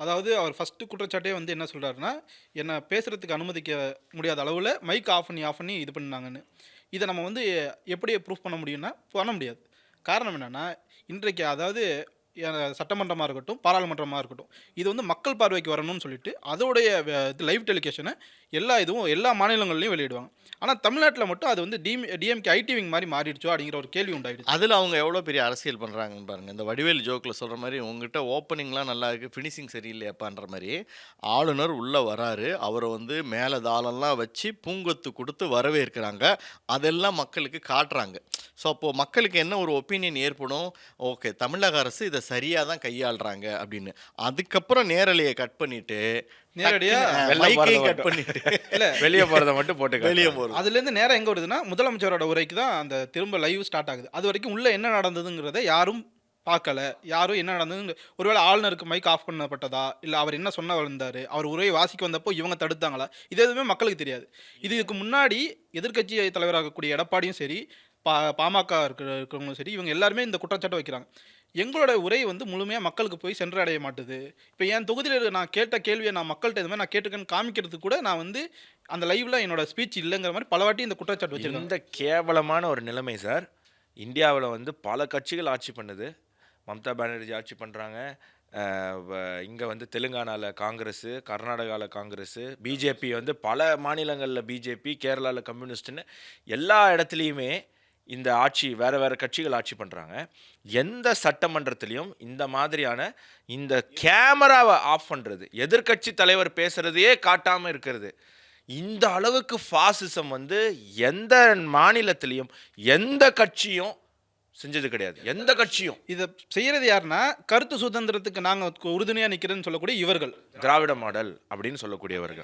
அதாவது அவர் ஃபர்ஸ்ட்டு குற்றச்சாட்டே வந்து என்ன சொல்றாருன்னா, என்ன பேசுறதுக்கு அனுமதிக்க முடியாத அளவுல மைக் ஆஃப் பண்ணி இது பண்ணாங்கன்னு. இத நம்ம வந்து எப்படி ப்ரூஃப் பண்ண முடியும்னா, பண்ண முடியாது. காரணம் என்னன்னா, இன்றைக்கு அதாவது சட்டமன்றமா இருக்கட்டும், பாராளுமன்றமா இருக்கட்டும். இது வந்து மக்கள் பார்வைக்கு வரணும்னு சொல்லிட்டு, அதோடைய இது லைவ் டெலிகேஷன எல்லா மாநிலங்கள்லயும் வெளியிடுவாங்க. ஆனா தமிழ்நாட்டுல மட்டும் அது வந்து டிஎம்கே ஐடி விங் மாரி மாறிடுச்சோ அப்படிங்கிற ஒரு கேள்வி உண்டாயிடுச்சு. அதில அவங்க எவ்வளோ பெரிய அரசியல் பண்றாங்கன்னு பாருங்க. இந்த வடிவேலு ஜோக்ல சொல்ற மாரி, "உன்கிட்ட ஓப்பனிங்லாம் நல்லா இருக்கு. ஃபினிஷிங் சரியில்லையாப்பான்ற" மாரி, ஆளுநர் உள்ள வராரு. அவர வந்து மேல தாளம்லாம் வச்சு பூங்கொத்து குடுத்து வரவேற்கிறாங்க. அதெல்லாம் மக்களுக்கு காட்டுறாங்க. ஸோ, அப்போ மக்களுக்கு என்ன ஒரு ஒப்பீனியன் ஏற்படும்? ஓகே, தமிழக அரசு இத சரியா தான் கையாள்றாங்க அப்படின்னு. அதுக்கப்புறம் நேரலைய கட் பண்ணிட்டு, நேரடியா டக்குன்னு வெளில போறத மைக்கையும் கட் மட்டும் பண்ணிட்டு இல்ல வெளிய போறத மட்டும் போட்டு வெளிய காட்டுறாங்க. போறது. அதுலேருந்து நேரா எங்க வருதுன்னா, முதலமைச்சரோட உரைக்கு தான் அந்த திரும்ப லைவ் ஸ்டார்ட் ஆகுது. அதுவரைக்கும் உள்ள என்ன நடந்ததுங்கிறத யாரும் பார்க்கல. யாரும் என்ன நடந்ததுன்னு ஒருவேள ஆளுநருக்கு மைக் ஆஃப் பண்ணப்பட்டதா? இல்ல அவர் என்ன சொல்ல வந்தாரு? அவர் உரையை வாசிக்க வந்தப்போ இவங்க தடுத்தாங்களா? இது எதுவுமே மக்களுக்கு தெரியாது. இதுக்கு முன்னாடி எதிர்க்கட்சி தலைவரா இருக்கக்கூடிய எடப்பாடியும் சரி, பாமக இருக்கிறவங்களும் சரி, இவங்க எல்லாருமே இந்த குற்றச்சாட்ட வைக்கிறாங்க. எங்களோட உரை வந்து முழுமையா மக்களுக்கு போய் சென்றடைய மாட்டுது. இப்ப என் தொகுதியில நான் கேட்ட கேள்விய நான் மக்கள்ட்ட இந்த மாரி நான் கேட்டுருக்கேன்னு காமிக்கிறதுக்கு கூட நான் வந்து அந்த லைவ்ல என்னோட ஸ்பீச் இல்லங்கிற மாரி பல வாட்டி இந்த குற்றச்சாட்டு வச்சிருக்காங்க. இந்த கேவலமான ஒரு நிலைமை சார். இந்தியாவுல வந்து பல கட்சிகள் ஆட்சி பண்ணுது. மம்தா பானர்ஜி ஆட்சி பண்றாங்க. அ வ இங்க வந்து தெலுங்கானால காங்கிரஸு, கர்நாடகால காங்கிரஸு, பிஜேபி வந்து பல மாநிலங்கள்ல பிஜேபி, கேரளால கம்யூனிஸ்ட்ன்னு எல்லா இடத்துலயுமே இந்த ஆட்சி வேற வேற கட்சிகள் ஆட்சி பண்றாங்க. எந்த சட்டமன்றத்திலயும் இந்த மாதிரியான இந்த கேமராவ ஆஃப் பண்றது, எதிர்க்கட்சி தலைவர் பேசுறதையே காட்டாம இருக்கிறது. இந்த அளவுக்கு ஃபாசிசம் வந்து எந்த மாநிலத்திலயும், எந்த கட்சியும் செஞ்சது கிடையாது. எந்த கட்சியும். இத செய்யறது யாருன்னா, கருத்து சுதந்திரத்துக்கு நாங்க உறுதுணையா நிக்கிறேன்னு சொல்லக்கூடிய இவர்கள். திராவிட மாடல் அப்படின்னு சொல்லக்கூடியவர்கள்.